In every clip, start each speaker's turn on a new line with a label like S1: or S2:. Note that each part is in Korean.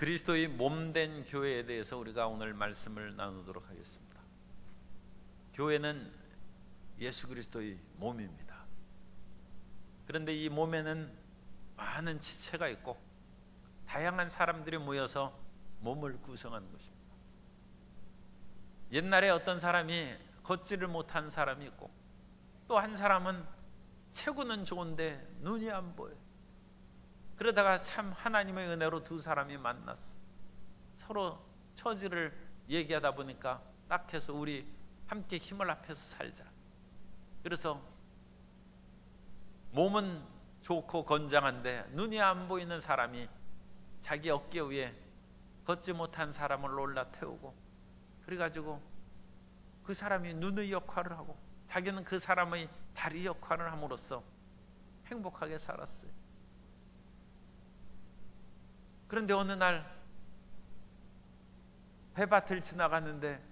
S1: 그리스도의 몸된 교회에 대해서 우리가 오늘 말씀을 나누도록 하겠습니다. 교회는 예수 그리스도의 몸입니다. 그런데 이 몸에는 많은 지체가 있고 다양한 사람들이 모여서 몸을 구성하는 것입니다. 옛날에 어떤 사람이 걷지를 못한 사람이 있고, 또 한 사람은 체구는 좋은데 눈이 안 보여요. 그러다가 참 하나님의 은혜로 두 사람이 만났어. 서로 처지를 얘기하다 보니까 딱 해서 우리 함께 힘을 합해서 살자. 그래서 몸은 좋고 건장한데 눈이 안 보이는 사람이 자기 어깨 위에 걷지 못한 사람을 올라태우고, 그래가지고 그 사람이 눈의 역할을 하고 자기는 그 사람의 다리 역할을 함으로써 행복하게 살았어요. 그런데 어느 날 배밭을 지나갔는데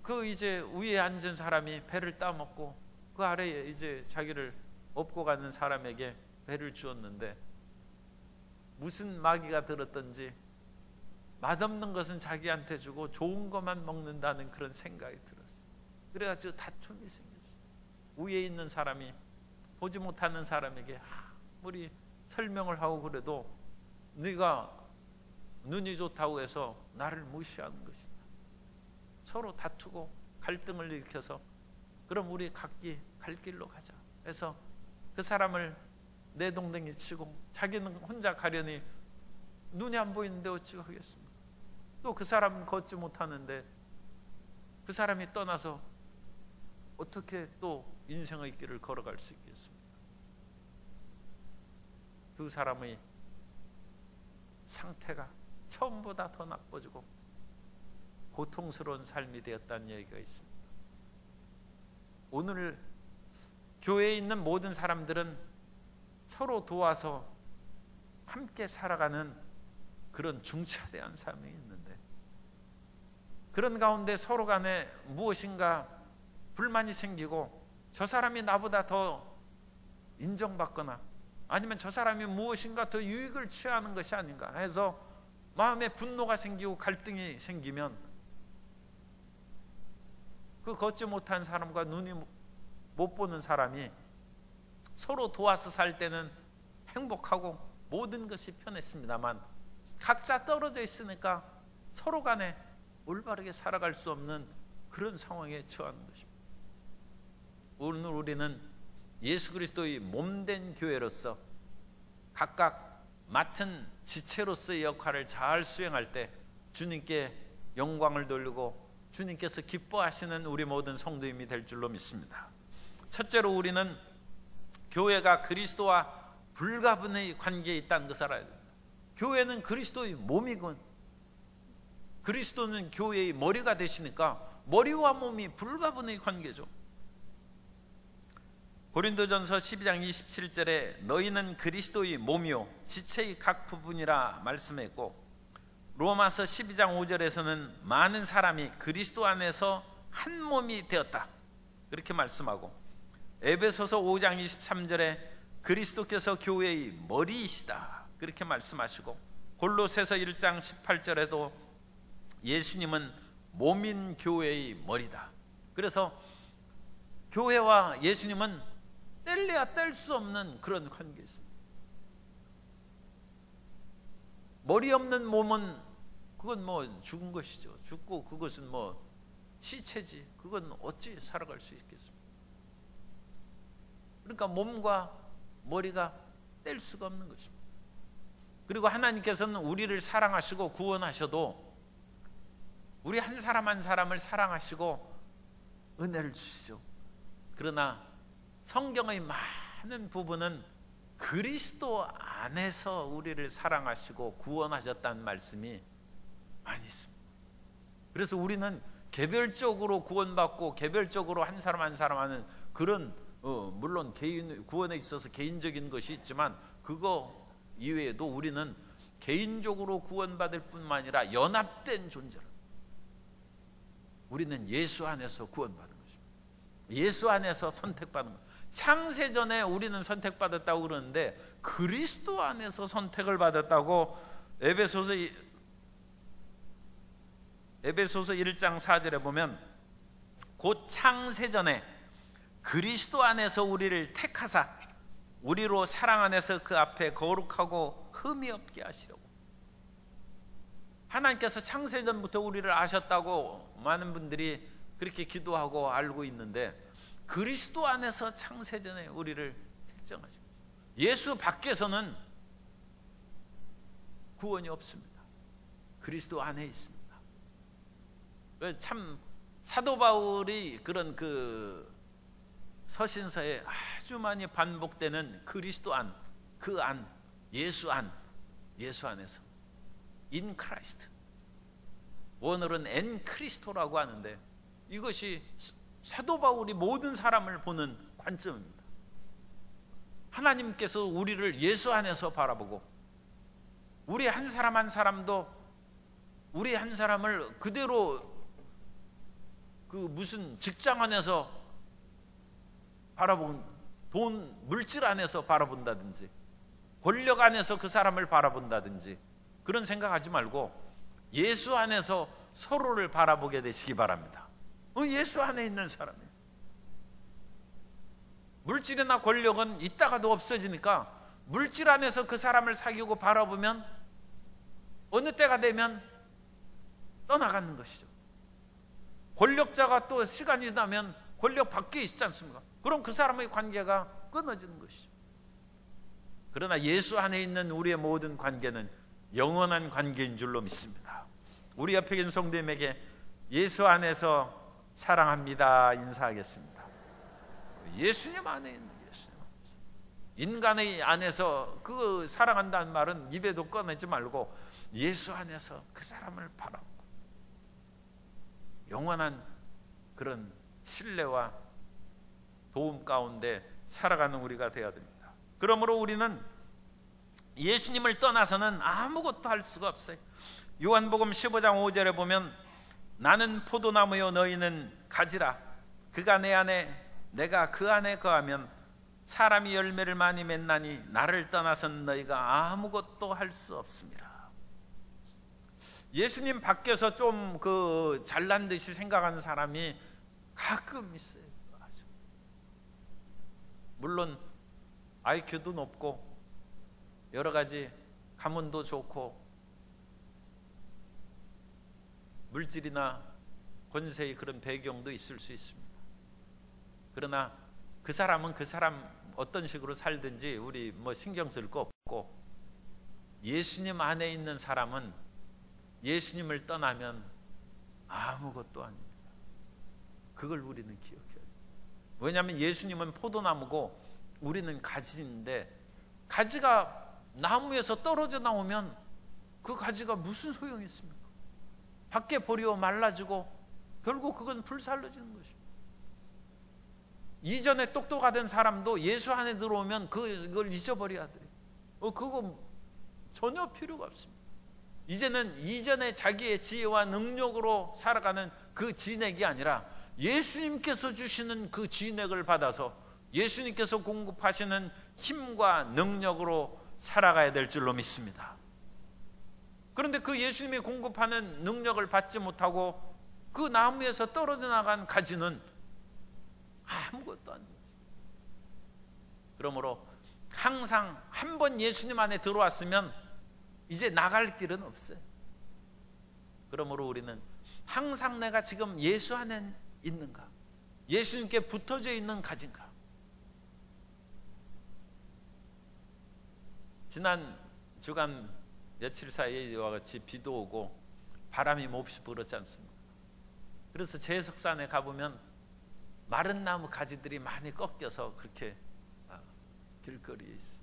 S1: 그 이제 위에 앉은 사람이 배를 따먹고 그 아래에 이제 자기를 업고 가는 사람에게 배를 주었는데 무슨 마귀가 들었던지 맛없는 것은 자기한테 주고 좋은 것만 먹는다는 그런 생각이 들었어. 그래가지고 다툼이 생겼어. 위에 있는 사람이 보지 못하는 사람에게 아무리 설명을 하고 그래도 네가 눈이 좋다고 해서 나를 무시하는 것이다. 서로 다투고 갈등을 일으켜서 그럼 우리 각기 갈 길로 가자 해서 그 사람을 내동댕이 치고 자기는 혼자 가려니 눈이 안 보이는데 어찌 하겠습니까? 또 그 사람은 걷지 못하는데 그 사람이 떠나서 어떻게 또 인생의 길을 걸어갈 수 있겠습니까? 두 사람의 상태가 처음보다 더 나빠지고 고통스러운 삶이 되었다는 얘기가 있습니다. 오늘 교회에 있는 모든 사람들은 서로 도와서 함께 살아가는 그런 중차대한 삶이 있는데, 그런 가운데 서로 간에 무엇인가 불만이 생기고 저 사람이 나보다 더 인정받거나 아니면 저 사람이 무엇인가 더 유익을 취하는 것이 아닌가 해서 마음에 분노가 생기고 갈등이 생기면 그 걷지 못한 사람과 눈이 못 보는 사람이 서로 도와서 살 때는 행복하고 모든 것이 편했습니다만 각자 떨어져 있으니까 서로 간에 올바르게 살아갈 수 없는 그런 상황에 처하는 것입니다. 오늘 우리는 예수 그리스도의 몸된 교회로서 각각 맡은 지체로서의 역할을 잘 수행할 때 주님께 영광을 돌리고 주님께서 기뻐하시는 우리 모든 성도님이 될 줄로 믿습니다. 첫째로 우리는 교회가 그리스도와 불가분의 관계에 있다는 것을 알아야 됩니다. 교회는 그리스도의 몸이군, 그리스도는 교회의 머리가 되시니까 머리와 몸이 불가분의 관계죠. 고린도전서 12장 27절에 너희는 그리스도의 몸이요 지체의 각 부분이라 말씀했고, 로마서 12장 5절에서는 많은 사람이 그리스도 안에서 한 몸이 되었다 그렇게 말씀하고, 에베소서 5장 23절에 그리스도께서 교회의 머리이시다 그렇게 말씀하시고, 골로새서 1장 18절에도 예수님은 몸인 교회의 머리다. 그래서 교회와 예수님은 뗄래야 뗄 수 없는 그런 관계가 있습니다. 머리 없는 몸은 그건 뭐 죽은 것이죠. 죽고 그것은 뭐 시체지. 그건 어찌 살아갈 수 있겠습니까? 그러니까 몸과 머리가 뗄 수가 없는 것입니다. 그리고 하나님께서는 우리를 사랑하시고 구원하셔도 우리 한 사람 한 사람을 사랑하시고 은혜를 주시죠. 그러나 성경의 많은 부분은 그리스도 안에서 우리를 사랑하시고 구원하셨다는 말씀이 많이 있습니다. 그래서 우리는 개별적으로 구원받고 개별적으로 한 사람 한 사람 하는 그런 물론 개인 구원에 있어서 개인적인 것이 있지만 그거 이외에도 우리는 개인적으로 구원받을 뿐만 아니라 연합된 존재로 우리는 예수 안에서 구원받은 것입니다. 예수 안에서 선택받은 것. 창세전에 우리는 선택받았다고 그러는데 그리스도 안에서 선택을 받았다고 에베소서 1장 4절에 보면 곧 창세전에 그리스도 안에서 우리를 택하사 우리로 사랑 안에서 그 앞에 거룩하고 흠이 없게 하시려고. 하나님께서 창세전부터 우리를 아셨다고 많은 분들이 그렇게 기도하고 알고 있는데, 그리스도 안에서 창세전에 우리를 택정하시고, 예수 밖에서는 구원이 없습니다. 그리스도 안에 있습니다. 참 사도 바울이 그런 그 서신서에 아주 많이 반복되는 그리스도 안, 그 안, 예수 안, 예수 안에서 in Christ, 원어로는 en 크리스토라고 하는데, 이것이 사도 바울이 모든 사람을 보는 관점입니다. 하나님께서 우리를 예수 안에서 바라보고, 우리 한 사람 한 사람도 우리 한 사람을 그대로 그 무슨 직장 안에서 바라본, 돈, 물질 안에서 바라본다든지, 권력 안에서 그 사람을 바라본다든지 그런 생각하지 말고 예수 안에서 서로를 바라보게 되시기 바랍니다. 예수 안에 있는 사람이에요. 물질이나 권력은 있다가도 없어지니까 물질 안에서 그 사람을 사귀고 바라보면 어느 때가 되면 떠나가는 것이죠. 권력자가 또 시간이 지나면 권력 밖에 있지 않습니까? 그럼 그 사람의 관계가 끊어지는 것이죠. 그러나 예수 안에 있는 우리의 모든 관계는 영원한 관계인 줄로 믿습니다. 우리 옆에 계신 성도님에게 예수 안에서 사랑합니다 인사하겠습니다. 예수님 안에 있는, 예수님 안에서. 인간의 안에서 그 사랑한다는 말은 입에도 꺼내지 말고 예수 안에서 그 사람을 바라보고 영원한 그런 신뢰와 도움 가운데 살아가는 우리가 되어야 됩니다. 그러므로 우리는 예수님을 떠나서는 아무것도 할 수가 없어요. 요한복음 15장 5절에 보면 나는 포도나무요 너희는 가지라. 그가 내 안에 내가 그 안에 거하면 사람이 열매를 많이 맺나니 나를 떠나서는 너희가 아무것도 할 수 없습니다. 예수님 밖에서 좀 그 잘난 듯이 생각하는 사람이 가끔 있어요. 물론 IQ도 높고 여러 가지 가문도 좋고 물질이나 권세의 그런 배경도 있을 수 있습니다. 그러나 그 사람은 그 사람 어떤 식으로 살든지 우리 뭐 신경 쓸 거 없고, 예수님 안에 있는 사람은 예수님을 떠나면 아무것도 아닙니다. 그걸 우리는 기억해야 돼요. 왜냐하면 예수님은 포도나무고 우리는 가지인데, 가지가 나무에서 떨어져 나오면 그 가지가 무슨 소용이 있습니까? 밖에 버리고 말라지고 결국 그건 불살라지는 것입니다. 이전에 똑똑하던 사람도 예수 안에 들어오면 그걸 잊어버려야 돼요. 그거 전혀 필요가 없습니다. 이제는 이전에 자기의 지혜와 능력으로 살아가는 그 진액이 아니라 예수님께서 주시는 그 진액을 받아서 예수님께서 공급하시는 힘과 능력으로 살아가야 될 줄로 믿습니다. 그런데 그 예수님이 공급하는 능력을 받지 못하고 그 나무에서 떨어져 나간 가지는 아무것도 아닙니다. 그러므로 항상 한 번 예수님 안에 들어왔으면 이제 나갈 길은 없어요. 그러므로 우리는 항상 내가 지금 예수 안에 있는가, 예수님께 붙어져 있는 가지인가. 지난 주간 며칠 사이에 이와 같이 비도 오고 바람이 몹시 불었지 않습니까? 그래서 제석산에 가보면 마른 나무 가지들이 많이 꺾여서 그렇게 길거리에 있어,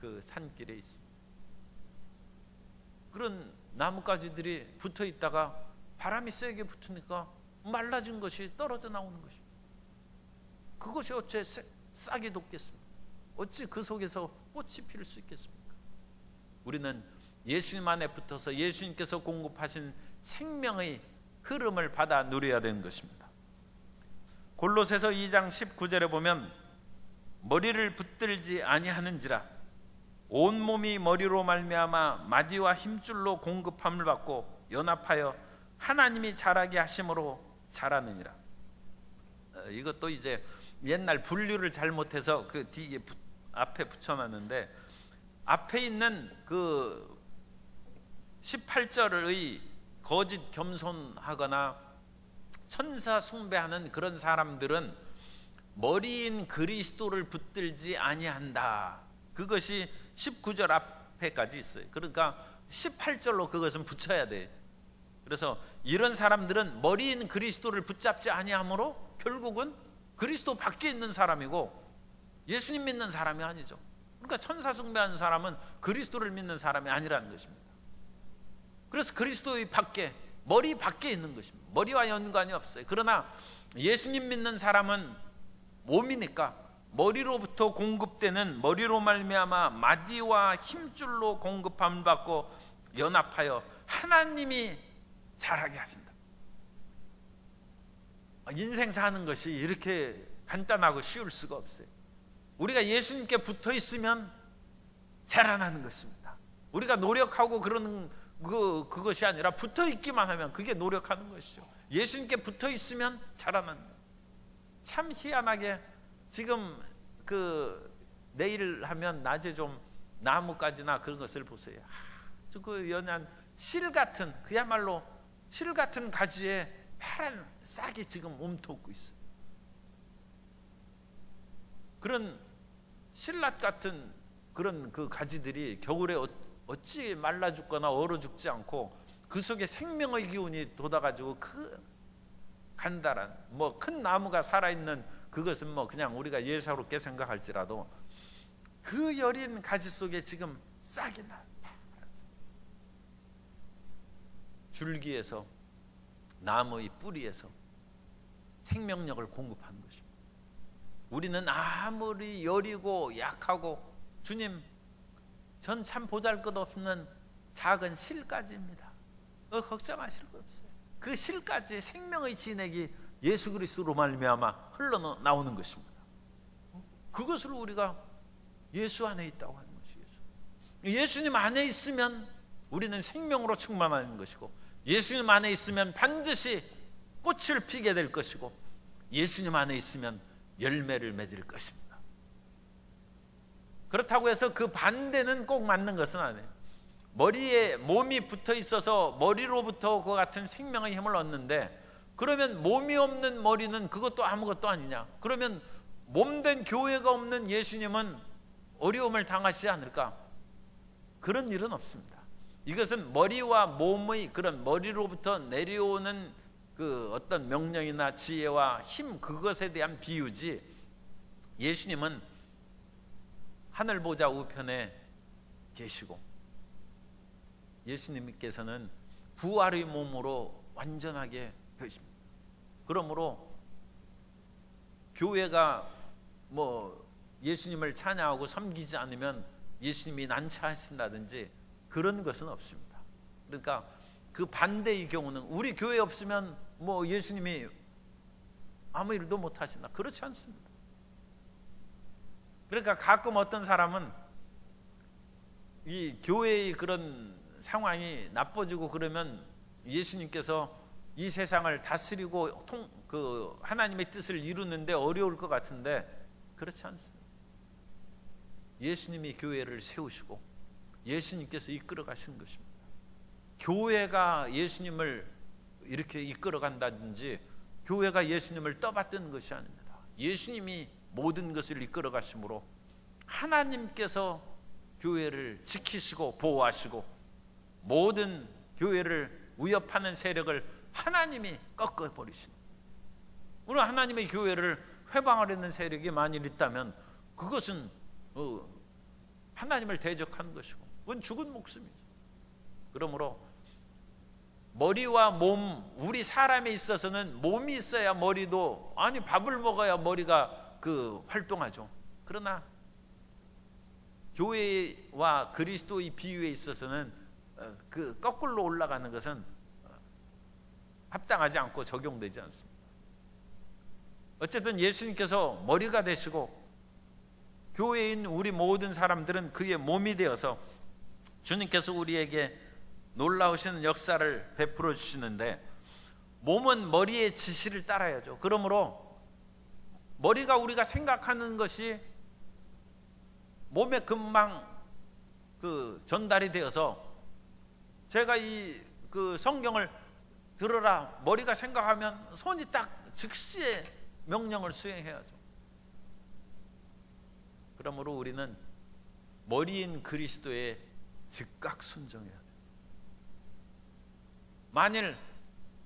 S1: 그 산길에 있어. 그런 나뭇가지들이 붙어 있다가 바람이 세게 붙으니까 말라진 것이 떨어져 나오는 것입니다. 그것이 어째 싹이 돋겠습니까? 어찌 그 속에서 꽃이 필 수 있겠습니까? 우리는 예수님 안에 붙어서 예수님께서 공급하신 생명의 흐름을 받아 누려야 되는 것입니다. 골로새서 2장 19절에 보면 머리를 붙들지 아니하는지라 온몸이 머리로 말미암아 마디와 힘줄로 공급함을 받고 연합하여 하나님이 자라게 하심으로 자라느니라. 이것도 이제 옛날 분류를 잘못해서 그 뒤에 앞에 붙여놨는데, 앞에 있는 그 18절의 거짓 겸손하거나 천사 숭배하는 그런 사람들은 머리인 그리스도를 붙들지 아니한다. 그것이 19절 앞에까지 있어요. 그러니까 18절로 그것은 붙여야 돼. 그래서 이런 사람들은 머리인 그리스도를 붙잡지 아니하므로 결국은 그리스도 밖에 있는 사람이고 예수님 믿는 사람이 아니죠. 그러니까 천사 숭배하는 사람은 그리스도를 믿는 사람이 아니라는 것입니다. 그래서 그리스도의 밖에, 머리 밖에 있는 것입니다. 머리와 연관이 없어요. 그러나 예수님 믿는 사람은 몸이니까 머리로부터 공급되는, 머리로 말미암아 마디와 힘줄로 공급함을 받고 연합하여 하나님이 자라게 하신다. 인생 사는 것이 이렇게 간단하고 쉬울 수가 없어요. 우리가 예수님께 붙어 있으면 자라나는 것입니다. 우리가 노력하고 그러는 그것이 아니라 붙어 있기만 하면 그게 노력하는 것이죠. 예수님께 붙어 있으면 자라나는 거예요. 참 희한하게 지금 내일 하면 낮에 좀 나뭇가지나 그런 것을 보세요. 그 연한 실 같은, 그야말로 실 같은 가지에 파란 싹이 지금 움트고 있어요. 그런 실낫 같은 그런 그 가지들이 겨울에 어찌 말라 죽거나 얼어 죽지 않고 그 속에 생명의 기운이 돋아가지고 그 간단한 큰 나무가 살아있는 그것은 그냥 우리가 예사롭게 생각할지라도 그 여린 가지 속에 지금 싹이 나. 줄기에서, 나무의 뿌리에서 생명력을 공급하는 것입니다. 우리는 아무리 여리고 약하고, 주님, 전 참 보잘것없는 작은 실가지입니다. 걱정하실 거 없어요. 그 실가지의 생명의 진액이 예수 그리스도로 말미암아 흘러나오는 것입니다. 그것을 우리가 예수 안에 있다고 하는 것이죠. 예수님 안에 있으면 우리는 생명으로 충만한 것이고, 예수님 안에 있으면 반드시 꽃을 피게 될 것이고, 예수님 안에 있으면 열매를 맺을 것입니다. 그렇다고 해서 그 반대는 꼭 맞는 것은 아니에요. 머리에 몸이 붙어 있어서 머리로부터 그 같은 생명의 힘을 얻는데, 그러면 몸이 없는 머리는 그것도 아무것도 아니냐? 그러면 몸된 교회가 없는 예수님은 어려움을 당하시지 않을까? 그런 일은 없습니다. 이것은 머리와 몸의 그런 머리로부터 내려오는 그 어떤 명령이나 지혜와 힘, 그것에 대한 비유지, 예수님은 하늘 보좌 우편에 계시고 예수님께서는 부활의 몸으로 완전하게 되십니다. 그러므로 교회가 예수님을 찬양하고 섬기지 않으면 예수님이 난처하신다든지 그런 것은 없습니다. 그러니까 그 반대의 경우는 우리 교회 없으면 예수님이 아무 일도 못 하신다, 그렇지 않습니다. 그러니까 가끔 어떤 사람은 이 교회의 그런 상황이 나빠지고 그러면 예수님께서 이 세상을 다스리고 하나님의 뜻을 이루는데 어려울 것 같은데 그렇지 않습니다. 예수님이 교회를 세우시고 예수님께서 이끌어 가시는 것입니다. 교회가 예수님을 이렇게 이끌어 간다든지 교회가 예수님을 떠받드는 것이 아닙니다. 예수님이 모든 것을 이끌어 가심으로 하나님께서 교회를 지키시고 보호하시고 모든 교회를 위협하는 세력을 하나님이 꺾어버리시는, 오늘 하나님의 교회를 회방하려는 세력이 만일 있다면 그것은 하나님을 대적하는 것이고 그건 죽은 목숨이죠. 그러므로 머리와 몸, 우리 사람에 있어서는 몸이 있어야 머리도, 밥을 먹어야 머리가 활동하죠. 그러나 교회와 그리스도의 비유에 있어서는 거꾸로 올라가는 것은 합당하지 않고 적용되지 않습니다. 어쨌든 예수님께서 머리가 되시고 교회인 우리 모든 사람들은 그의 몸이 되어서 주님께서 우리에게 놀라우신 역사를 베풀어 주시는데, 몸은 머리의 지시를 따라야죠. 그러므로 머리가 우리가 생각하는 것이 몸에 금방 전달이 되어서, 제가 그 성경을 들으라 머리가 생각하면 손이 딱 즉시에 명령을 수행해야죠. 그러므로 우리는 머리인 그리스도의 즉각 순종해야 돼요. 만일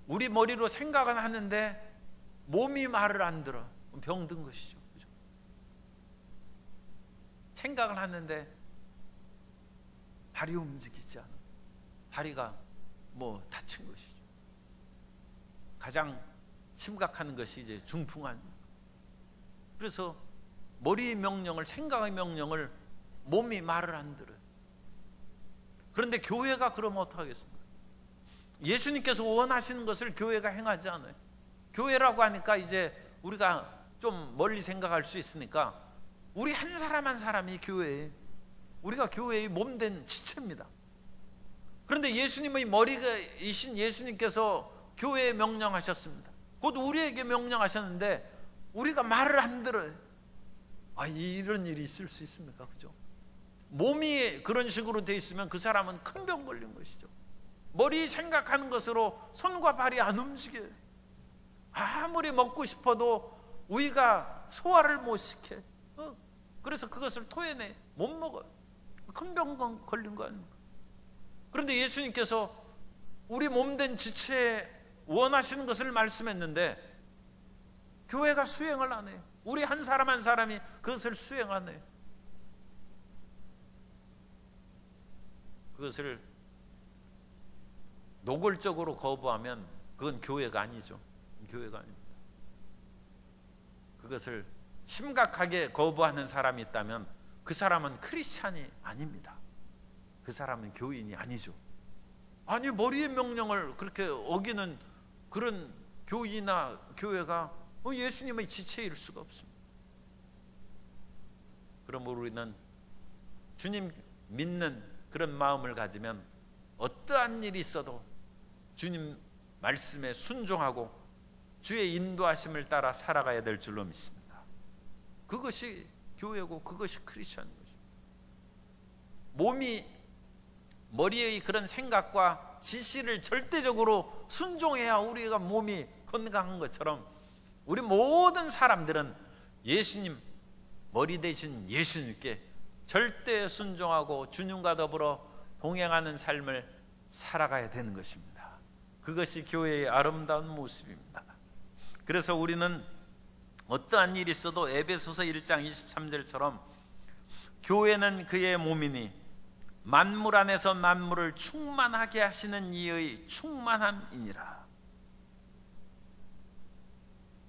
S1: 우리 머리로 생각은 하는데 몸이 말을 안 들어, 병든 것이죠. 그죠? 생각을 하는데 발이 움직이지 않아. 다리가 다친 것이죠. 가장 심각한 것이 이제 중풍 아닙니까? 그래서 머리의 명령을, 생각의 명령을 몸이 말을 안 들어요. 그런데 교회가 그러면 어떡하겠습니까? 예수님께서 원하시는 것을 교회가 행하지 않아요. 교회라고 하니까 이제 우리가 좀 멀리 생각할 수 있으니까, 우리 한 사람 한 사람이 교회에, 우리가 교회의 몸된 지체입니다. 그런데 예수님의 머리이신 예수님께서 교회에 명령하셨습니다. 곧 우리에게 명령하셨는데 우리가 말을 안 들어요. 이런 일이 있을 수 있습니까? 그죠? 몸이 그런 식으로 돼 있으면 그 사람은 큰 병 걸린 것이죠. 머리 생각하는 것으로 손과 발이 안 움직여요. 아무리 먹고 싶어도 우리가 소화를 못 시켜. 그래서 그것을 토해내, 못 먹어요. 큰 병 걸린 거 아닙니까? 그런데 예수님께서 우리 몸된 지체에 원하시는 것을 말씀했는데 교회가 수행을 안 해요. 우리 한 사람 한 사람이 그것을 수행 안 해요. 그것을 노골적으로 거부하면 그건 교회가 아니죠. 교회가 아닙니다. 그것을 심각하게 거부하는 사람이 있다면 그 사람은 크리스찬이 아닙니다. 그 사람은 교인이 아니죠. 아니, 머리의 명령을 그렇게 어기는 그런 교인이나 교회가 예수님의 지체일 수가 없습니다. 그러므로 우리는 주님 믿는 그런 마음을 가지면 어떠한 일이 있어도 주님 말씀에 순종하고 주의 인도하심을 따라 살아가야 될 줄로 믿습니다. 그것이 교회고 그것이 크리스천인 것입니다. 몸이 머리의 그런 생각과 지시를 절대적으로 순종해야 우리가 몸이 건강한 것처럼, 우리 모든 사람들은 예수님, 머리 대신 예수님께 절대 순종하고 주님과 더불어 동행하는 삶을 살아가야 되는 것입니다. 그것이 교회의 아름다운 모습입니다. 그래서 우리는 어떠한 일이 있어도 에베소서 1장 23절처럼 교회는 그의 몸이니 만물 안에서 만물을 충만하게 하시는 이의 충만함이니라.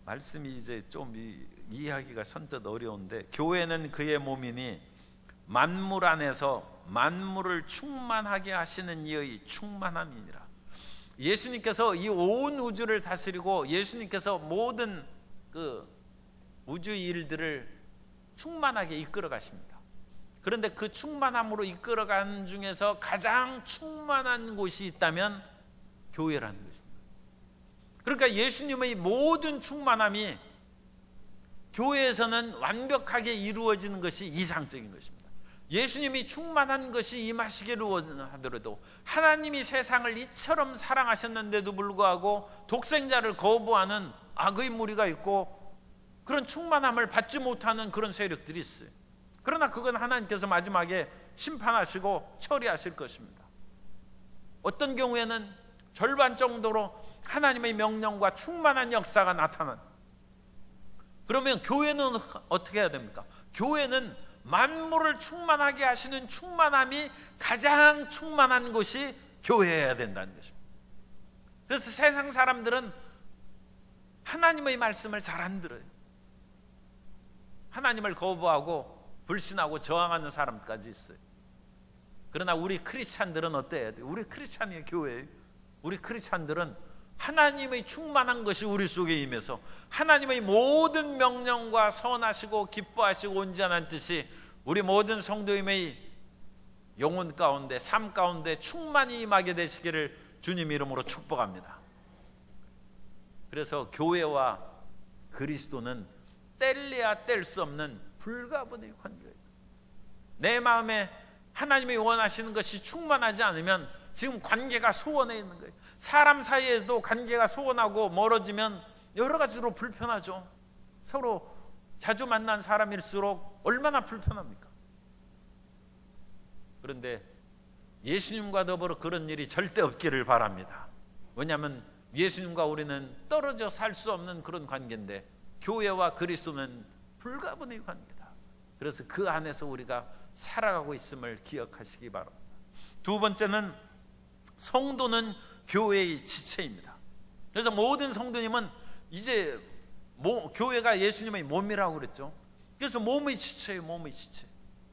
S1: 말씀이 이제 좀 이해하기가 선뜻 어려운데, 교회는 그의 몸이니 만물 안에서 만물을 충만하게 하시는 이의 충만함이니라. 예수님께서 이 온 우주를 다스리고 예수님께서 모든 그 우주 일들을 충만하게 이끌어 가십니다. 그런데 그 충만함으로 이끌어가는 중에서 가장 충만한 곳이 있다면 교회라는 것입니다. 그러니까 예수님의 모든 충만함이 교회에서는 완벽하게 이루어지는 것이 이상적인 것입니다. 예수님이 충만한 것이 임하시기를 원하더라도 하나님이 세상을 이처럼 사랑하셨는데도 불구하고 독생자를 거부하는 악의 무리가 있고 그런 충만함을 받지 못하는 그런 세력들이 있어요. 그러나 그건 하나님께서 마지막에 심판하시고 처리하실 것입니다. 어떤 경우에는 절반 정도로 하나님의 명령과 충만한 역사가 나타난, 그러면 교회는 어떻게 해야 됩니까? 교회는 만물을 충만하게 하시는 충만함이 가장 충만한 곳이 교회여야 된다는 것입니다. 그래서 세상 사람들은 하나님의 말씀을 잘 안 들어요. 하나님을 거부하고 불신하고 저항하는 사람까지 있어요. 그러나 우리 크리스찬들은 어때야 돼요? 우리 크리스찬이 교회예요. 우리 크리스찬들은 하나님의 충만한 것이 우리 속에 임해서 하나님의 모든 명령과 선하시고 기뻐하시고 온전한 뜻이 우리 모든 성도님의 영혼 가운데, 삶 가운데 충만히 임하게 되시기를 주님 이름으로 축복합니다. 그래서 교회와 그리스도는 뗄래야 뗄 수 없는 불가분의 관계예요. 내 마음에 하나님이 원하시는 것이 충만하지 않으면 지금 관계가 소원해 있는 거예요. 사람 사이에도 관계가 소원하고 멀어지면 여러 가지로 불편하죠. 서로 자주 만난 사람일수록 얼마나 불편합니까? 그런데 예수님과 더불어 그런 일이 절대 없기를 바랍니다. 왜냐하면 예수님과 우리는 떨어져 살 수 없는 그런 관계인데 교회와 그리스도는 불가분의 관계다. 그래서 그 안에서 우리가 살아가고 있음을 기억하시기 바랍니다. 두 번째는 성도는 교회의 지체입니다. 그래서 모든 성도님은 이제 교회가 예수님의 몸이라고 그랬죠. 그래서 몸의 지체예요. 몸의 지체.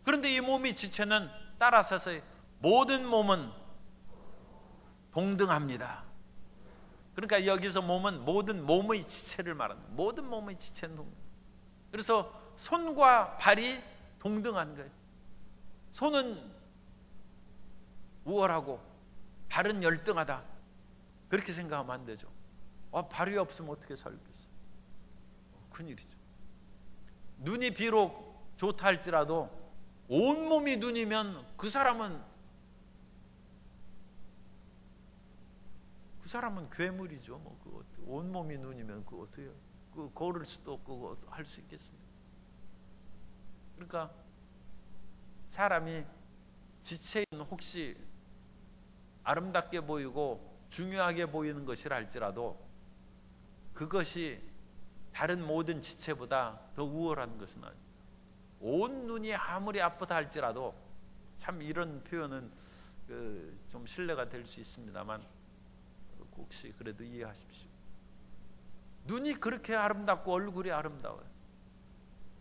S1: 그런데 이 몸의 지체는 따라서서 모든 몸은 동등합니다. 그러니까 여기서 몸은 모든 몸의 지체를 말합니다. 모든 몸의 지체는 동등. 그래서 손과 발이 동등한 거예요. 손은 우월하고 발은 열등하다. 그렇게 생각하면 안 되죠. 발이 없으면 어떻게 살겠어요? 큰일이죠. 눈이 비록 좋다 할지라도 온몸이 눈이면 그 사람은 괴물이죠. 온몸이 눈이면 어떻게 걸을 수도 없고 할 수 있겠습니까? 그러니까 사람이 지체인 혹시 아름답게 보이고 중요하게 보이는 것이라 할지라도 그것이 다른 모든 지체보다 더 우월한 것은 아닙니다. 온 눈이 아무리 아프다 할지라도, 참 이런 표현은 좀 신뢰가 될 수 있습니다만 혹시 그래도 이해하십시오. 눈이 그렇게 아름답고 얼굴이 아름다워요.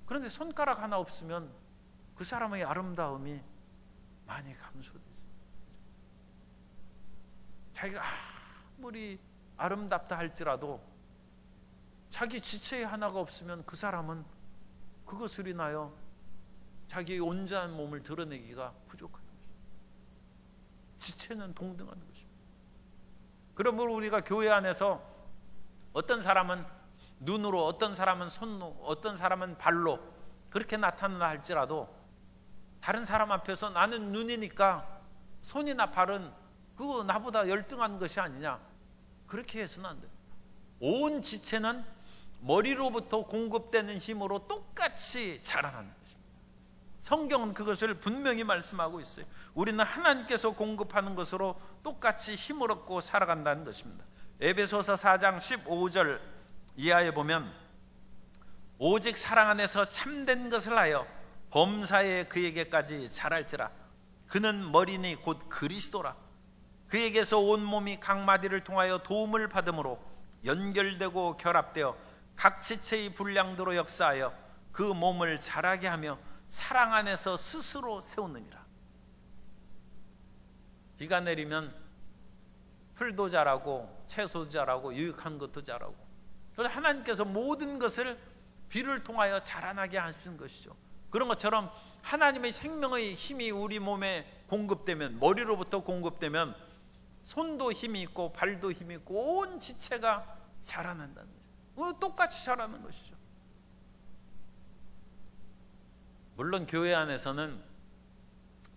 S1: 그런데 손가락 하나 없으면 그 사람의 아름다움이 많이 감소되죠. 자기가 아무리 아름답다 할지라도 자기 지체의 하나가 없으면 그 사람은 그것을 인하여 자기의 온전한 몸을 드러내기가 부족한 것입니다. 지체는 동등한 것입니다. 그러므로 우리가 교회 안에서 어떤 사람은 눈으로, 어떤 사람은 손으로, 어떤 사람은 발로 그렇게 나타나나 할지라도 다른 사람 앞에서 나는 눈이니까 손이나 발은 그거 나보다 열등한 것이 아니냐, 그렇게 해서는 안 됩니다. 온 지체는 머리로부터 공급되는 힘으로 똑같이 자라나는 것입니다. 성경은 그것을 분명히 말씀하고 있어요. 우리는 하나님께서 공급하는 것으로 똑같이 힘을 얻고 살아간다는 것입니다. 에베소서 4장 15절 이하에 보면 오직 사랑 안에서 참된 것을 하여 범사에 그에게까지 자랄지라. 그는 머리니 곧 그리스도라. 그에게서 온 몸이 각 마디를 통하여 도움을 받음으로 연결되고 결합되어 각 지체의 분량대로 역사하여 그 몸을 자라게 하며 사랑 안에서 스스로 세우느니라. 비가 내리면 풀도 자라고 채소도 자라고 유익한 것도 자라고, 그래서 하나님께서 모든 것을 비를 통하여 자라나게 하시는 것이죠. 그런 것처럼 하나님의 생명의 힘이 우리 몸에 공급되면, 머리로부터 공급되면 손도 힘이 있고 발도 힘이 있고 온 지체가 자라난다는 거죠. 똑같이 자라는 것이죠. 물론 교회 안에서는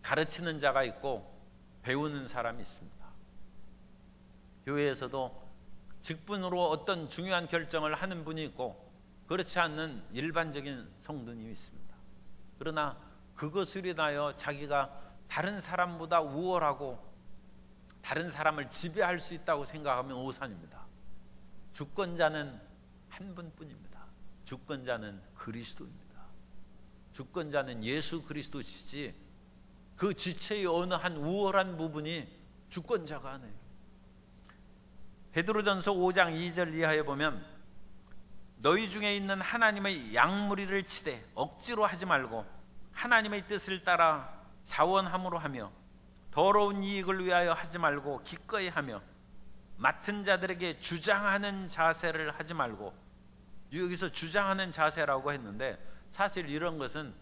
S1: 가르치는 자가 있고 배우는 사람이 있습니다. 교회에서도 직분으로 어떤 중요한 결정을 하는 분이 있고 그렇지 않는 일반적인 성도님이 있습니다. 그러나 그것을 인하여 자기가 다른 사람보다 우월하고 다른 사람을 지배할 수 있다고 생각하면 오산입니다. 주권자는 한 분뿐입니다. 주권자는 그리스도입니다. 주권자는 예수 그리스도시지 그 지체의 어느 한 우월한 부분이 주권자가 아니에요. 베드로전서 5장 2절 이하에 보면 너희 중에 있는 하나님의 양무리를 치되 억지로 하지 말고 하나님의 뜻을 따라 자원함으로 하며 더러운 이익을 위하여 하지 말고 기꺼이 하며 맡은 자들에게 주장하는 자세를 하지 말고, 여기서 주장하는 자세라고 했는데 사실 이런 것은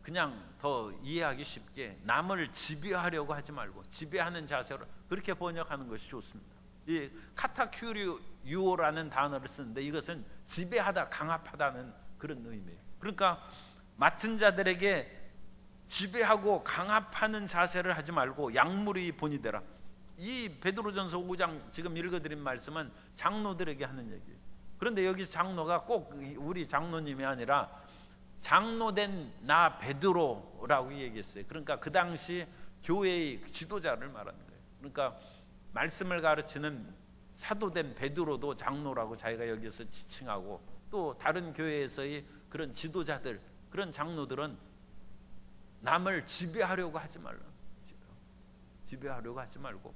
S1: 그냥 더 이해하기 쉽게 남을 지배하려고 하지 말고 지배하는 자세로 그렇게 번역하는 것이 좋습니다. 이 카타큐리오라는 단어를 쓰는데 이것은 지배하다, 강압하다는 그런 의미예요. 그러니까 맡은 자들에게 지배하고 강압하는 자세를 하지 말고 약물이 본이 되라. 이 베드로전서 5장 지금 읽어드린 말씀은 장로들에게 하는 얘기예요. 그런데 여기 장로가 꼭 우리 장로님이 아니라 장로된 나 베드로라고 얘기했어요. 그러니까 그 당시 교회의 지도자를 말하는 거예요. 그러니까 말씀을 가르치는 사도된 베드로도 장로라고 자기가 여기서 지칭하고, 또 다른 교회에서의 그런 지도자들, 그런 장로들은 남을 지배하려고 하지 말라. 지배하려고 하지 말고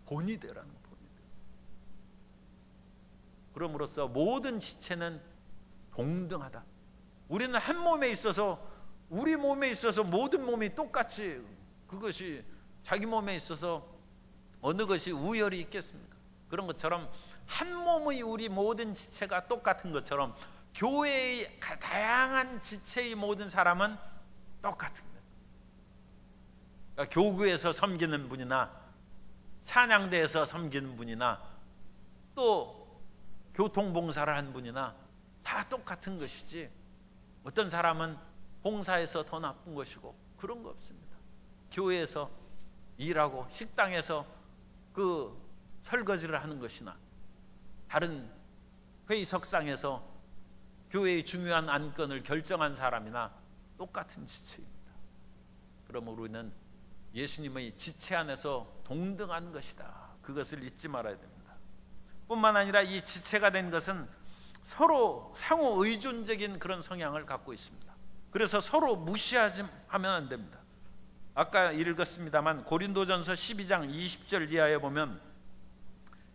S1: 본이 되라는 거예요. 본이 되라. 그럼으로써 모든 지체는 동등하다. 우리는 한 몸에 있어서, 우리 몸에 있어서 모든 몸이 똑같이, 그것이 자기 몸에 있어서 어느 것이 우열이 있겠습니까? 그런 것처럼 한 몸의 우리 모든 지체가 똑같은 것처럼 교회의 다양한 지체의 모든 사람은 똑같은 거예요. 그러니까 교구에서 섬기는 분이나 찬양대에서 섬기는 분이나 또 교통봉사를 한 분이나 다 똑같은 것이지, 어떤 사람은 봉사에서 더 나쁜 것이고 그런 거 없습니다. 교회에서 일하고 식당에서 그 설거지를 하는 것이나 다른 회의석상에서 교회의 중요한 안건을 결정한 사람이나 똑같은 지체입니다. 그러므로 우리는 예수님의 지체 안에서 동등한 것이다. 그것을 잊지 말아야 됩니다. 뿐만 아니라 이 지체가 된 것은 서로 상호 의존적인 그런 성향을 갖고 있습니다. 그래서 서로 무시하면 안 됩니다. 아까 읽었습니다만 고린도전서 12장 20절 이하에 보면,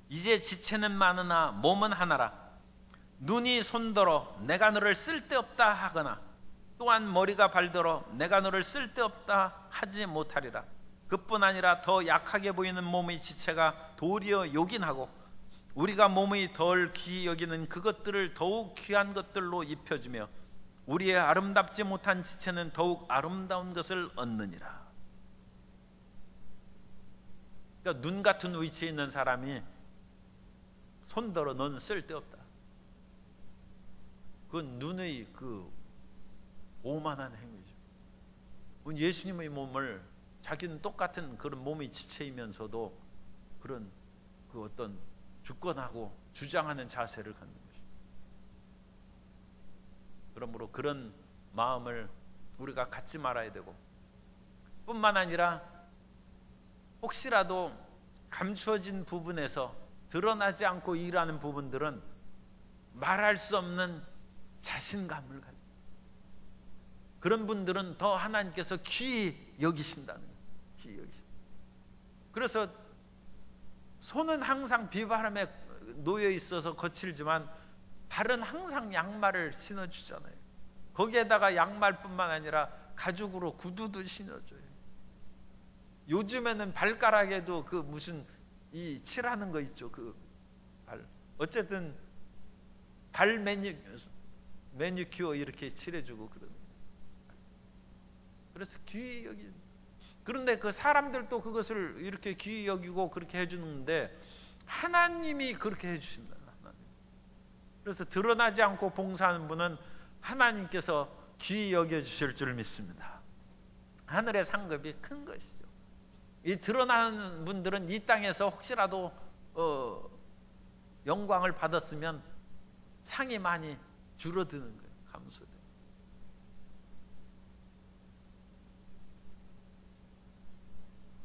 S1: 이제 지체는 많으나 몸은 하나라. 눈이 손더러 내가 너를 쓸데없다 하거나 또한 머리가 발더러 내가 너를 쓸데없다 하지 못하리라. 그뿐 아니라 더 약하게 보이는 몸의 지체가 도리어 요긴하고 우리가 몸의 덜 귀히 여기는 그것들을 더욱 귀한 것들로 입혀주며 우리의 아름답지 못한 지체는 더욱 아름다운 것을 얻느니라. 그러니까 눈 같은 위치에 있는 사람이 손더러 너는 쓸데없다. 그건 눈의 그 오만한 행위죠. 예수님의 몸을, 자기는 똑같은 그런 몸의 지체이면서도 그런 그 어떤 주권하고 주장하는 자세를 갖는 것입니다. 그러므로 그런 마음을 우리가 갖지 말아야 되고, 뿐만 아니라 혹시라도 감추어진 부분에서 드러나지 않고 일하는 부분들은 말할 수 없는 자신감을 가지고, 그런 분들은 더 하나님께서 귀히 여기신다는 거예요. 귀히 여기신다. 그래서 손은 항상 비바람에 놓여 있어서 거칠지만 발은 항상 양말을 신어주잖아요. 거기에다가 양말뿐만 아니라 가죽으로 구두도 신어줘요. 요즘에는 발가락에도 그 무슨 이 칠하는 거 있죠. 그 발, 어쨌든 발 매니큐어 이렇게 칠해주고 그러는 거예요. 그래서 귀히 여기. 그런데 그 사람들도 그것을 이렇게 귀히 여기고 그렇게 해주는데 하나님이 그렇게 해주신다. 하나님. 그래서 드러나지 않고 봉사하는 분은 하나님께서 귀히 여겨주실 줄 믿습니다. 하늘의 상급이 큰 것이죠. 이 드러나는 분들은 이 땅에서 혹시라도 영광을 받았으면 상이 많이 줄어드는 거예요. 감소돼.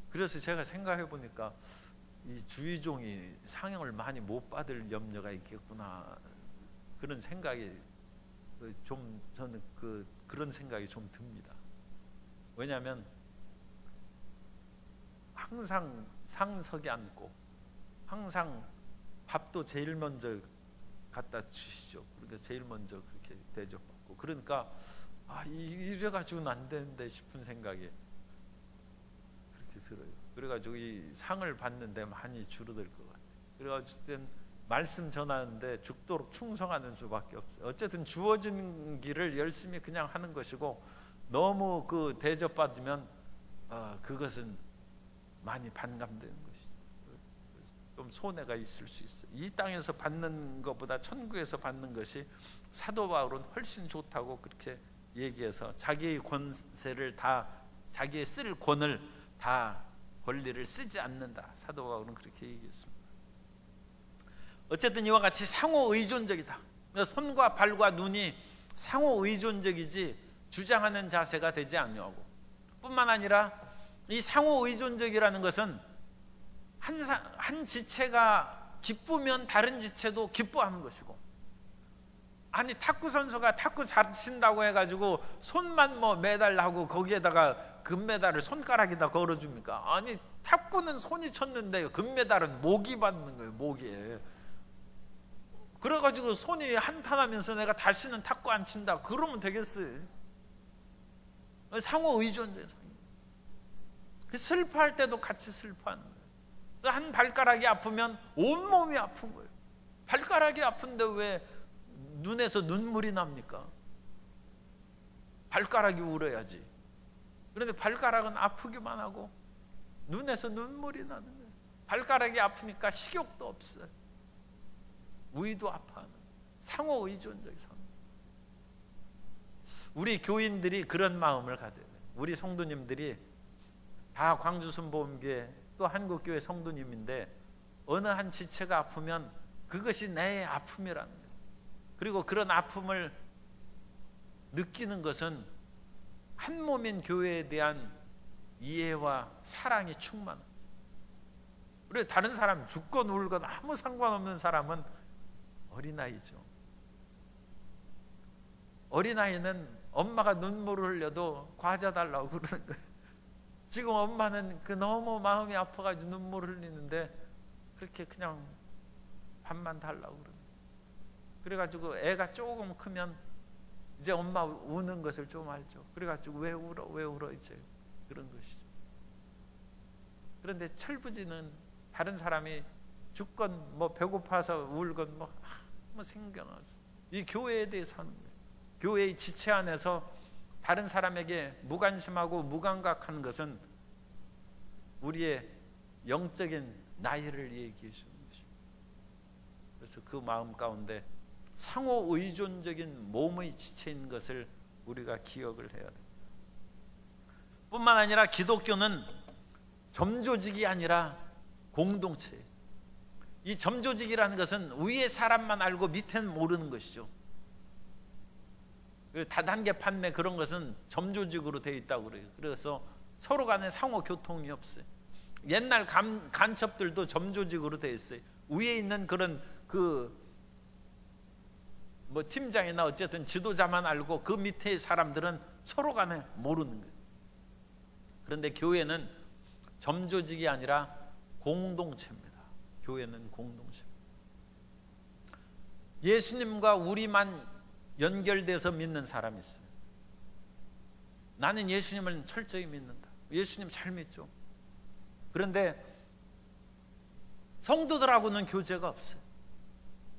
S1: 그래서 제가 생각해 보니까 이 주의종이 상을 많이 못 받을 염려가 있겠구나, 그런 생각이 좀, 저는 그런 생각이 좀 듭니다. 왜냐하면 항상 상석에 앉고 항상 밥도 제일 먼저 갖다 주시죠. 그러니까 제일 먼저 그렇게 대접받고, 그러니까 이래가지고는 안 되는데 싶은 생각이 그렇게 들어요. 그래가지고 이 상을 받는데 많이 줄어들 것 같아요. 그래서 어쨌든 말씀 전하는데 죽도록 충성하는 수밖에 없어요. 어쨌든 주어진 길을 열심히 그냥 하는 것이고, 너무 그 대접받으면 그것은 많이 반감되는 것이죠. 좀 손해가 있을 수 있어요. 이 땅에서 받는 것보다 천국에서 받는 것이 사도 바울은 훨씬 좋다고 그렇게 얘기해서, 자기의 권세를 다, 자기의 쓸 권을 다, 권리를 쓰지 않는다, 사도 바울은 그렇게 얘기했습니다. 어쨌든 이와 같이 상호 의존적이다. 손과 발과 눈이 상호 의존적이지 주장하는 자세가 되지 않냐고. 뿐만 아니라 이 상호 의존적이라는 것은 한 지체가 기쁘면 다른 지체도 기뻐하는 것이고, 아니 탁구 선수가 탁구 잘 친다고 해가지고 손만 뭐 매달하고 거기에다가 금메달을 손가락에다 걸어줍니까? 아니 탁구는 손이 쳤는데 금메달은 목이 받는 거예요. 목에. 그래가지고 손이 한탄하면서 내가 다시는 탁구 안 친다 그러면 되겠어요? 상호 의존적. 슬퍼할 때도 같이 슬퍼하는 거예요. 한 발가락이 아프면 온몸이 아픈 거예요. 발가락이 아픈데 왜 눈에서 눈물이 납니까? 발가락이 울어야지. 그런데 발가락은 아프기만 하고 눈에서 눈물이 나는 거예요. 발가락이 아프니까 식욕도 없어요. 위도 아파하는, 상호 의존적 상호. 우리 교인들이 그런 마음을 가져야 돼요. 우리 성도님들이 다 광주순복음교회 또 한국교회 성도님인데, 어느 한 지체가 아프면 그것이 내 아픔이라는 거예요. 그리고 그런 아픔을 느끼는 것은 한 몸인 교회에 대한 이해와 사랑이 충만합니다. 그리고 다른 사람 죽건 울건 아무 상관없는 사람은 어린아이죠. 어린아이는 엄마가 눈물을 흘려도 과자 달라고 그러는 거예요. 지금 엄마는 그 너무 마음이 아파가지고 눈물을 흘리는데 그렇게 그냥 밥만 달라고 그러는 거예요. 그래가지고 애가 조금 크면 이제 엄마 우는 것을 좀 알죠. 그래가지고 왜 울어 이제 그런 것이죠. 그런데 철부지는 다른 사람이 죽건 뭐 배고파서 울건 뭐 생겨나서 이 교회에 대해서 하는 거예요. 교회의 지체 안에서 다른 사람에게 무관심하고 무감각하는 것은 우리의 영적인 나이를 얘기해 주는 것입니다. 그래서 그 마음 가운데 상호 의존적인 몸의 지체인 것을 우리가 기억을 해야 됩니다. 뿐만 아니라 기독교는 점조직이 아니라 공동체예요. 이 점조직이라는 것은 위에 사람만 알고 밑에는 모르는 것이죠. 다단계 판매 그런 것은 점조직으로 되어 있다고 그래요. 그래서 서로 간에 상호 교통이 없어요. 옛날 간첩들도 점조직으로 되어 있어요. 위에 있는 그런 뭐 팀장이나 어쨌든 지도자만 알고 그 밑에 사람들은 서로 간에 모르는 거예요. 그런데 교회는 점조직이 아니라 공동체입니다. 교회는 공동체입니다. 예수님과 우리만 연결돼서 믿는 사람이 있어요. 나는 예수님을 철저히 믿는다. 예수님 잘 믿죠. 그런데 성도들하고는 교제가 없어요.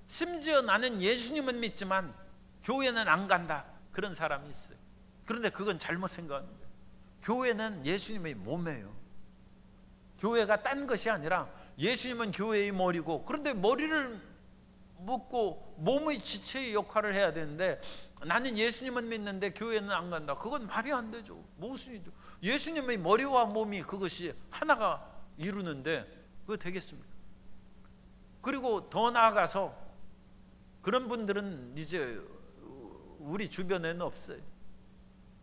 S1: 심지어 나는 예수님은 믿지만 교회는 안 간다. 그런 사람이 있어요. 그런데 그건 잘못 생각하는 거예요. 교회는 예수님의 몸이에요. 교회가 딴 것이 아니라 예수님은 교회의 머리고, 그런데 머리를 묶고 몸의 지체의 역할을 해야 되는데 나는 예수님은 믿는데 교회는 안 간다. 그건 말이 안 되죠. 모순이죠. 예수님의 머리와 몸이 그것이 하나가 이루는데 그거 되겠습니까? 그리고 더 나아가서 그런 분들은 이제 우리 주변에는 없어요.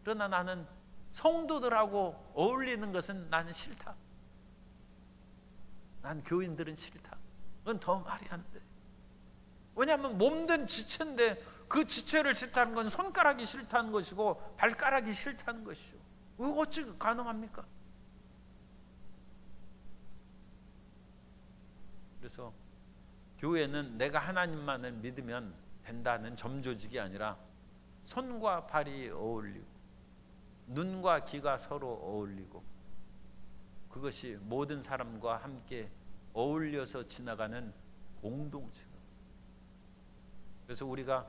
S1: 그러나 나는 성도들하고 어울리는 것은 나는 싫다. 난 교인들은 싫다. 그건 더 말이 안 돼. 왜냐하면 몸된 지체인데 그 지체를 싫다는 건 손가락이 싫다는 것이고 발가락이 싫다는 것이죠. 그거 어찌 가능합니까? 그래서 교회는 내가 하나님만을 믿으면 된다는 점조직이 아니라 손과 발이 어울리고 눈과 귀가 서로 어울리고 그것이 모든 사람과 함께 어울려서 지나가는 공동체. 그래서 우리가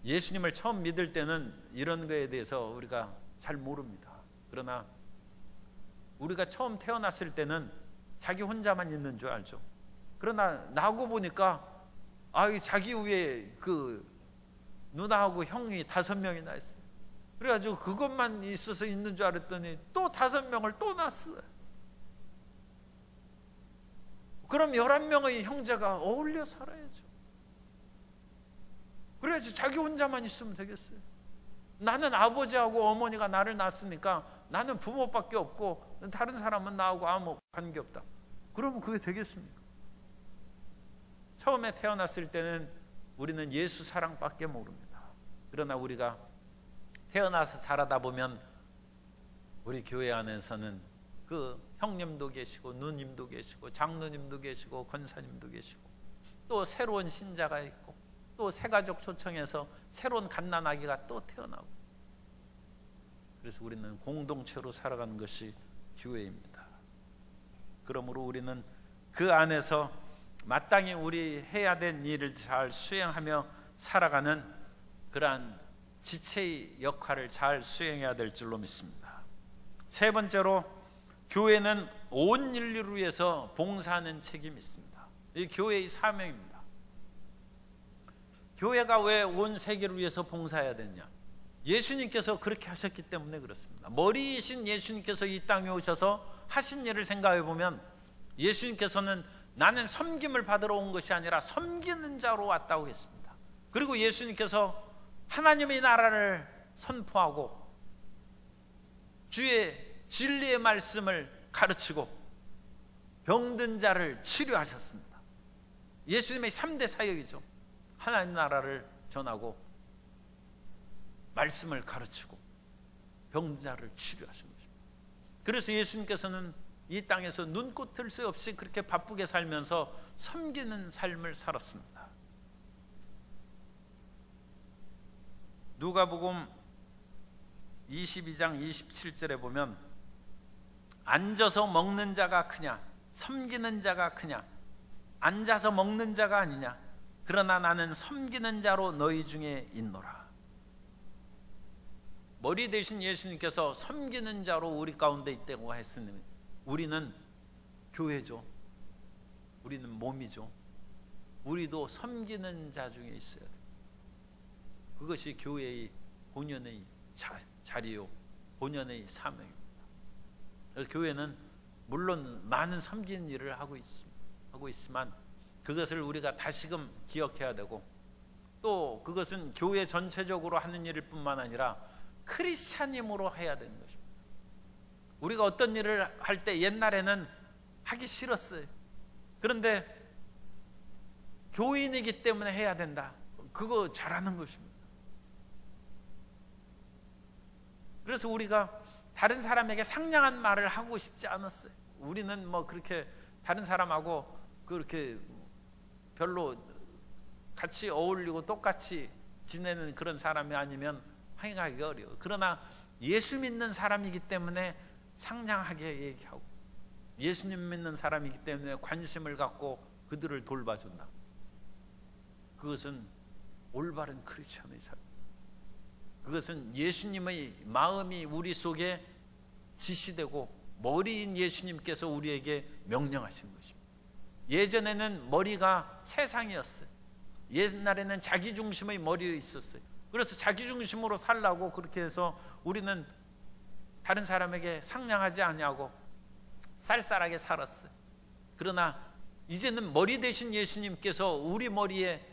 S1: 예수님을 처음 믿을 때는 이런 거에 대해서 우리가 잘 모릅니다. 그러나 우리가 처음 태어났을 때는 자기 혼자만 있는 줄 알죠. 그러나 나고 보니까 자기 위에 그 누나하고 형이 5명이나 있어요. 그래가지고 그것만 있어서 있는 줄 알았더니 또 5명을 또 낳았어요. 그럼 11명의 형제가 어울려 살아야죠. 그래야지 자기 혼자만 있으면 되겠어요. 나는 아버지하고 어머니가 나를 낳았으니까 나는 부모밖에 없고 다른 사람은 나하고 아무 관계없다. 그러면 그게 되겠습니까? 처음에 태어났을 때는 우리는 예수 사랑밖에 모릅니다. 그러나 우리가 태어나서 자라다 보면 우리 교회 안에서는 그 형님도 계시고 누님도 계시고 장로님도 계시고 권사님도 계시고 또 새로운 신자가 있고 또 새가족 초청해서 새로운 갓난아기가 또 태어나고, 그래서 우리는 공동체로 살아가는 것이 교회입니다. 그러므로 우리는 그 안에서 마땅히 우리 해야 될 일을 잘 수행하며 살아가는 그러한 지체의 역할을 잘 수행해야 될 줄로 믿습니다. 세 번째로, 교회는 온 인류를 위해서 봉사하는 책임이 있습니다. 이 교회의 사명입니다. 교회가 왜 온 세계를 위해서 봉사해야 되냐? 예수님께서 그렇게 하셨기 때문에 그렇습니다. 머리이신 예수님께서 이 땅에 오셔서 하신 일을 생각해 보면 예수님께서는 나는 섬김을 받으러 온 것이 아니라 섬기는 자로 왔다고 했습니다. 그리고 예수님께서 하나님의 나라를 선포하고 주의 진리의 말씀을 가르치고 병든 자를 치료하셨습니다. 예수님의 3대 사역이죠. 하나님 나라를 전하고 말씀을 가르치고 병든 자를 치료하신 것입니다. 그래서 예수님께서는 이 땅에서 눈코 뜰 새 없이 그렇게 바쁘게 살면서 섬기는 삶을 살았습니다. 누가복음 22장 27절에 보면 앉아서 먹는 자가 크냐 섬기는 자가 크냐, 앉아서 먹는 자가 아니냐, 그러나 나는 섬기는 자로 너희 중에 있노라. 머리 대신 예수님께서 섬기는 자로 우리 가운데 있다고 했으니 우리는 교회죠. 우리는 몸이죠. 우리도 섬기는 자 중에 있어야 돼요. 그것이 교회의 본연의 자리요, 본연의 사명입니다. 그래서 교회는 물론 많은 섬기는 일을 하고 있지만 그것을 우리가 다시금 기억해야 되고, 또 그것은 교회 전체적으로 하는 일일 뿐만 아니라 크리스찬임으로 해야 되는 것입니다. 우리가 어떤 일을 할 때 옛날에는 하기 싫었어요. 그런데 교인이기 때문에 해야 된다. 그거 잘하는 것입니다. 그래서 우리가 다른 사람에게 상냥한 말을 하고 싶지 않았어요. 우리는 뭐 그렇게 다른 사람하고 그렇게 별로 같이 어울리고 똑같이 지내는 그런 사람이 아니면 행하기가 어려워요. 그러나 예수 믿는 사람이기 때문에 상냥하게 얘기하고, 예수님 믿는 사람이기 때문에 관심을 갖고 그들을 돌봐준다. 그것은 올바른 크리스천의 삶. 그것은 예수님의 마음이 우리 속에 지시되고 머리인 예수님께서 우리에게 명령하신 것입니다. 예전에는 머리가 세상이었어요. 옛날에는 자기중심의 머리가 있었어요. 그래서 자기중심으로 살라고 그렇게 해서 우리는 다른 사람에게 상냥하지 아니하고 쌀쌀하게 살았어요. 그러나 이제는 머리 대신 예수님께서 우리 머리에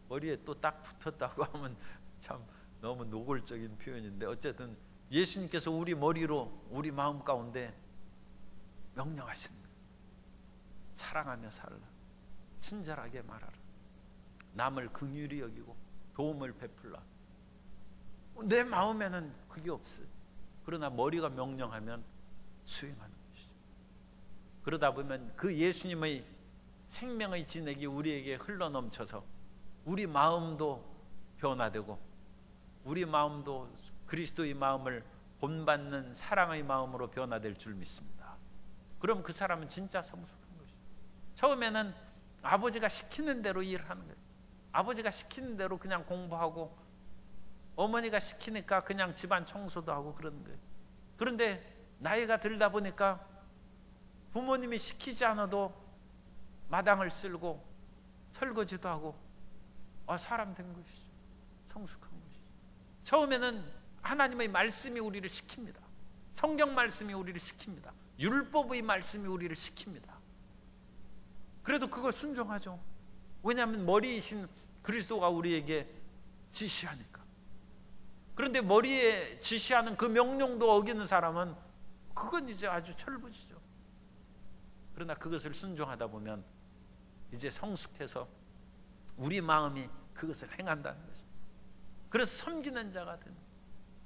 S1: 머리에 또 딱 붙었다고 하면 참 너무 노골적인 표현인데, 어쨌든 예수님께서 우리 머리로 우리 마음 가운데 명령하시는 거예요. 사랑하며 살라, 친절하게 말하라, 남을 긍휼히 여기고 도움을 베풀라. 내 마음에는 그게 없어요. 그러나 머리가 명령하면 수행하는 것이죠. 그러다 보면 그 예수님의 생명의 진액이 우리에게 흘러넘쳐서 우리 마음도 변화되고 우리 마음도 그리스도의 마음을 본받는 사랑의 마음으로 변화될 줄 믿습니다. 그럼 그 사람은 진짜 성숙한 것이죠. 처음에는 아버지가 시키는 대로 일을 하는 거예요. 아버지가 시키는 대로 그냥 공부하고, 어머니가 시키니까 그냥 집안 청소도 하고 그러는 거예요. 그런데 나이가 들다 보니까 부모님이 시키지 않아도 마당을 쓸고 설거지도 하고 사람 된 것이죠. 성숙한 것이죠. 처음에는 하나님의 말씀이 우리를 시킵니다. 성경 말씀이 우리를 시킵니다. 율법의 말씀이 우리를 시킵니다. 그래도 그걸 순종하죠. 왜냐하면 머리이신 그리스도가 우리에게 지시하니까. 그런데 머리에 지시하는 그 명령도 어기는 사람은 그건 이제 아주 철부지죠. 그러나 그것을 순종하다 보면 이제 성숙해서 우리 마음이 그것을 행한다는 것입니다. 그래서 섬기는 자가 되는,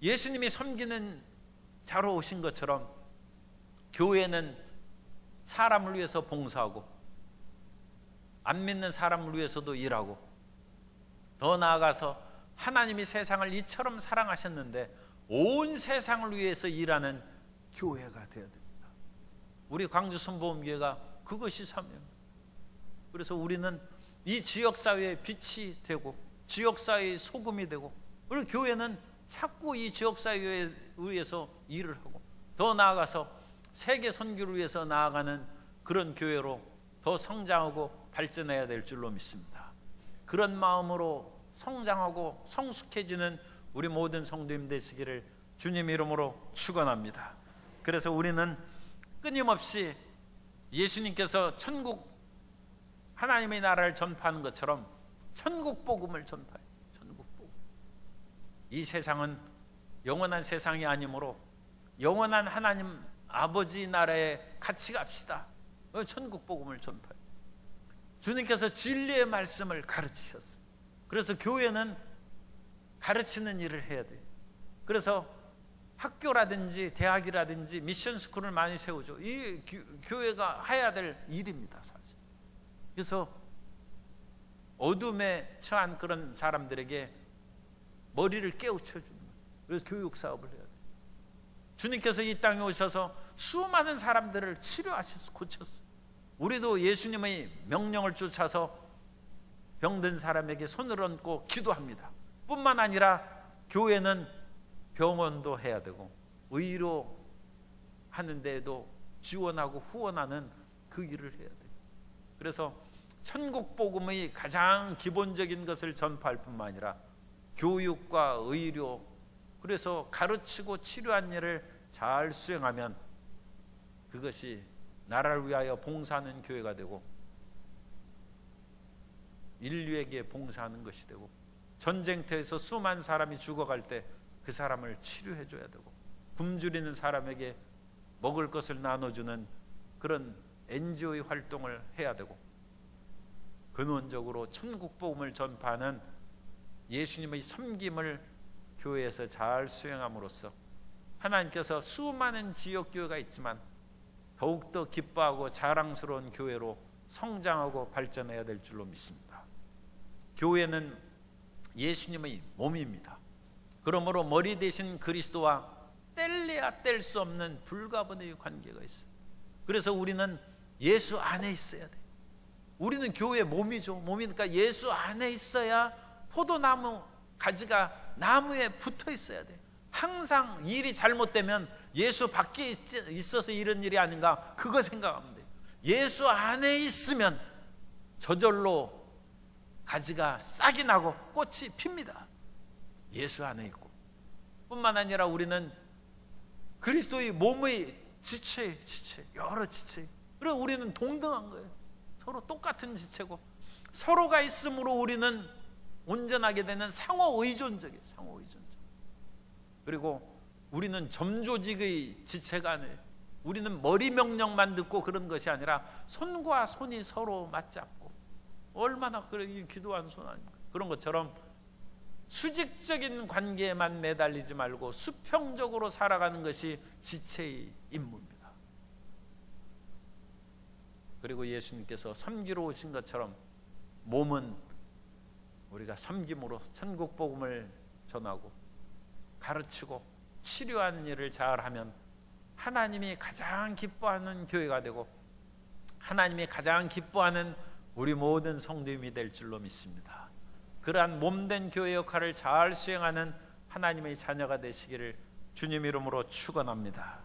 S1: 예수님이 섬기는 자로 오신 것처럼 교회는 사람을 위해서 봉사하고 안 믿는 사람을 위해서도 일하고, 더 나아가서 하나님이 세상을 이처럼 사랑하셨는데 온 세상을 위해서 일하는 교회가 되어야 됩니다. 우리 광주 순복음교회가 그것이 사명입니다. 그래서 우리는 이 지역사회의 빛이 되고 지역사회의 소금이 되고, 우리 교회는 자꾸 이 지역사회에 의해서 일을 하고, 더 나아가서 세계 선교를 위해서 나아가는 그런 교회로 더 성장하고 발전해야 될 줄로 믿습니다. 그런 마음으로 성장하고 성숙해지는 우리 모든 성도님 되시기를 주님 이름으로 축원합니다. 그래서 우리는 끊임없이 예수님께서 천국, 하나님의 나라를 전파하는 것처럼 천국 복음을 전파해요. 천국 복음. 이 세상은 영원한 세상이 아니므로 영원한 하나님 아버지 나라에 같이 갑시다. 천국 복음을 전파해요. 주님께서 진리의 말씀을 가르치셨어요. 그래서 교회는 가르치는 일을 해야 돼요. 그래서 학교라든지 대학이라든지 미션 스쿨을 많이 세우죠. 이 교회가 해야 될 일입니다, 사실. 그래서 어둠에 처한 그런 사람들에게 머리를 깨우쳐주는 거예요. 그래서 교육 사업을 해야 돼요. 주님께서 이 땅에 오셔서 수많은 사람들을 치료하셔서 고쳤어요. 우리도 예수님의 명령을 쫓아서 병든 사람에게 손을 얹고 기도합니다. 뿐만 아니라 교회는 병원도 해야 되고 의료 하는 데에도 지원하고 후원하는 그 일을 해야 돼요. 그래서 천국 복음의 가장 기본적인 것을 전파할 뿐만 아니라 교육과 의료, 그래서 가르치고 치료한 일을 잘 수행하면 그것이 나라를 위하여 봉사하는 교회가 되고 인류에게 봉사하는 것이 되고, 전쟁터에서 수많은 사람이 죽어갈 때 그 사람을 치료해 줘야 되고, 굶주리는 사람에게 먹을 것을 나눠주는 그런 NGO의 활동을 해야 되고, 근원적으로 천국 복음을 전파하는 예수님의 섬김을 교회에서 잘 수행함으로써 하나님께서 수많은 지역교회가 있지만 더욱더 기뻐하고 자랑스러운 교회로 성장하고 발전해야 될 줄로 믿습니다. 교회는 예수님의 몸입니다. 그러므로 머리 대신 그리스도와 뗄래야 뗄 수 없는 불가분의 관계가 있어요. 그래서 우리는 예수 안에 있어야 돼요. 우리는 교회 몸이죠. 몸이니까 예수 안에 있어야 포도나무 가지가 나무에 붙어 있어야 돼요. 항상 일이 잘못되면 예수 밖에 있어서 이런 일이 아닌가, 그거 생각하면 돼요. 예수 안에 있으면 저절로 가지가 싹이 나고 꽃이 핍니다. 예수 안에 있고, 뿐만 아니라 우리는 그리스도의 몸의 지체, 여러 지체. 그리고 우리는 동등한 거예요. 서로 똑같은 지체고, 서로가 있으므로 우리는 온전하게 되는 상호 의존적이에요. 상호 의존적. 그리고 우리는 점조직의 지체가 아니에요. 우리는 머리 명령만 듣고 그런 것이 아니라 손과 손이 서로 맞잡고, 얼마나 그런 기도한 손 아닙니까? 그런 것처럼 수직적인 관계에만 매달리지 말고 수평적으로 살아가는 것이 지체의 임무입니다. 그리고 예수님께서 섬기러 오신 것처럼 몸은 우리가 섬김으로 천국 복음을 전하고 가르치고 치료하는 일을 잘하면 하나님이 가장 기뻐하는 교회가 되고 하나님이 가장 기뻐하는 우리 모든 성도님이 될 줄로 믿습니다. 그러한 몸된 교회 역할을 잘 수행하는 하나님의 자녀가 되시기를 주님 이름으로 축원합니다.